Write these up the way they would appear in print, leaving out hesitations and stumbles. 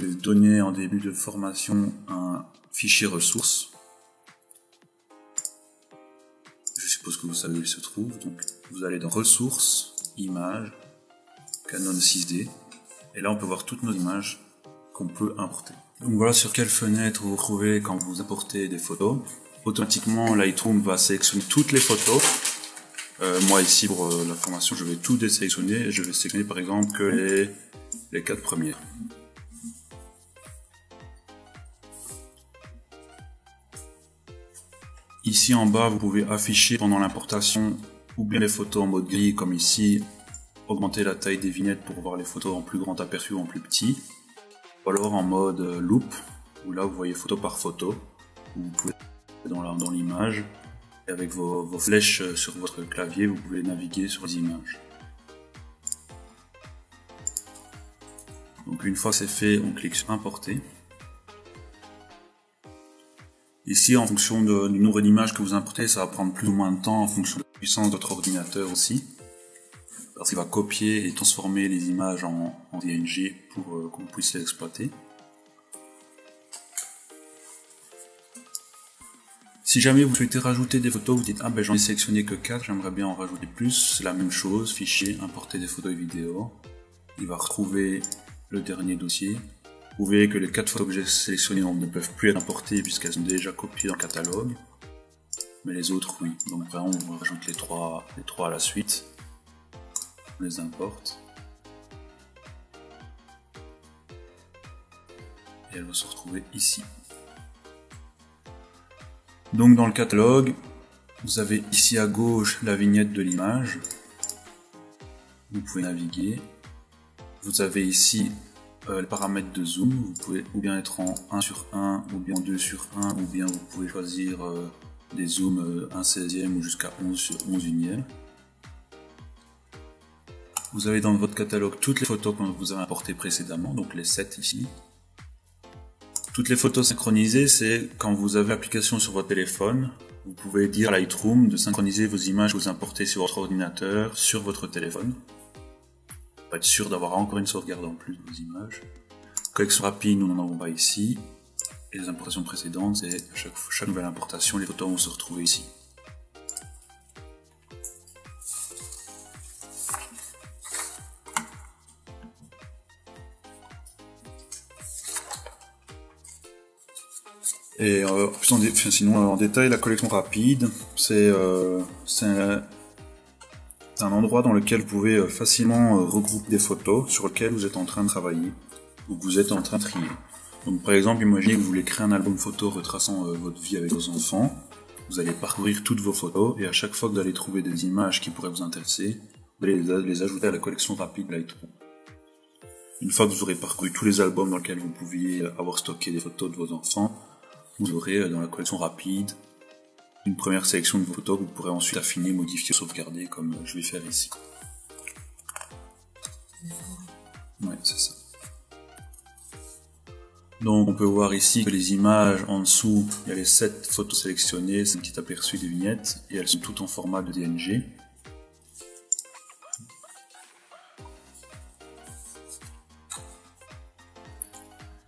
vais donner en début de formation un fichier ressources. Je suppose que vous savez où il se trouve. Donc, vous allez dans ressources, images, Canon 6D. Et là, on peut voir toutes nos images qu'on peut importer. Donc voilà sur quelle fenêtre vous retrouvez quand vous importez des photos. Automatiquement, Lightroom va sélectionner toutes les photos. Moi ici, pour la formation, je vais tout désélectionner et je vais sélectionner par exemple que les 4 premières. Ici en bas, vous pouvez afficher pendant l'importation ou bien les photos en mode gris comme ici, augmenter la taille des vignettes pour voir les photos en plus grand aperçu ou en plus petit, ou alors en mode loupe, où là vous voyez photo par photo, où vous pouvez dans l'image, et avec vos flèches sur votre clavier, vous pouvez naviguer sur les images. Donc une fois que c'est fait, on clique sur importer. Ici, en fonction du nombre d'images que vous importez, ça va prendre plus ou moins de temps en fonction de la puissance de votre ordinateur aussi. Parce qu'il va copier et transformer les images en PNG pour qu'on puisse les exploiter. Si jamais vous souhaitez rajouter des photos, vous dites ah ben j'en ai sélectionné que 4, j'aimerais bien en rajouter plus, c'est la même chose, fichier, importer des photos et vidéos. Il va retrouver le dernier dossier. Vous verrez que les 4 photos que j'ai sélectionnées ne peuvent plus être importées puisqu'elles sont déjà copiées dans le catalogue. Mais les autres, oui. Donc par exemple, on rajoute les trois à la suite. On les importe. Et elle va se retrouver ici. Donc dans le catalogue, vous avez ici à gauche la vignette de l'image. Vous pouvez naviguer. Vous avez ici les paramètres de zoom, vous pouvez ou bien être en 1 sur 1, ou bien en 2 sur 1, ou bien vous pouvez choisir des zooms 1/16e ou jusqu'à 11 sur 11/1e. Vous avez dans votre catalogue toutes les photos que vous avez importées précédemment, donc les 7 ici. Toutes les photos synchronisées, c'est quand vous avez l'application sur votre téléphone, vous pouvez dire à Lightroom de synchroniser vos images que vous importez sur votre ordinateur, sur votre téléphone. Pour être sûr d'avoir encore une sauvegarde en plus de vos images. Collection rapide, nous n'en avons pas ici. Et les importations précédentes, c'est chaque nouvelle importation, les photos vont se retrouver ici. Et sinon en détail, la collection rapide, c'est un endroit dans lequel vous pouvez facilement regrouper des photos sur lesquelles vous êtes en train de travailler ou que vous êtes en train de trier. Donc par exemple, imaginez que vous voulez créer un album photo retraçant votre vie avec vos enfants. Vous allez parcourir toutes vos photos et à chaque fois que vous allez trouver des images qui pourraient vous intéresser, vous allez les ajouter à la collection rapide Lightroom. Une fois que vous aurez parcouru tous les albums dans lesquels vous pouviez avoir stocké des photos de vos enfants, vous aurez dans la collection rapide une première sélection de vos photos que vous pourrez ensuite affiner, modifier, sauvegarder comme je vais faire ici. Ouais, c'est ça. Donc on peut voir ici que les images en dessous, il y a les 7 photos sélectionnées, c'est un petit aperçu des vignettes, et elles sont toutes en format de DNG.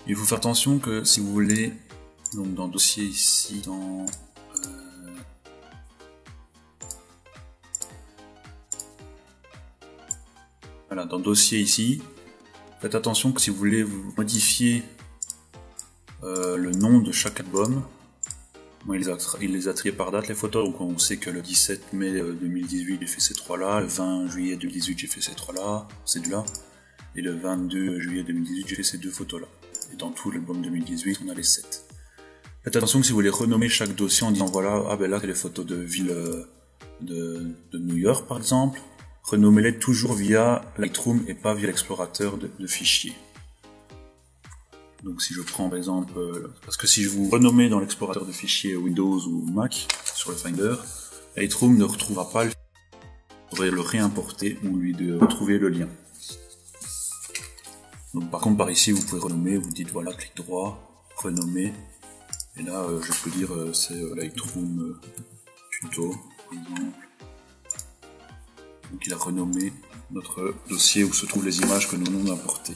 Il faut faire attention que si vous voulez, donc dans dossier ici, voilà, dans dossier ici, faites attention que si vous voulez vous modifier le nom de chaque album, moi, il les a triés par date les photos, donc on sait que le 17 mai 2018 j'ai fait ces 3 là, le 20 juillet 2018 j'ai fait ces 3 là, ces 2 là, et le 22 juillet 2018 j'ai fait ces 2 photos là. Et dans tout l'album 2018 on a les 7. Faites attention que si vous voulez renommer chaque dossier en disant voilà, ah ben là c'est les photos de ville de New York par exemple, renommez-les toujours via Lightroom et pas via l'explorateur de fichiers. Donc si je prends par exemple, parce que si je vous renommez dans l'explorateur de fichiers Windows ou Mac sur le Finder, Lightroom ne retrouvera pas le fichier, vous devrez le réimporter ou lui de retrouver le lien. Donc par contre par ici vous pouvez renommer, vous dites voilà, clic droit, renommer, et là je peux dire c'est Lightroom tuto par exemple. Donc il a renommé notre dossier où se trouvent les images que nous venons d'importer.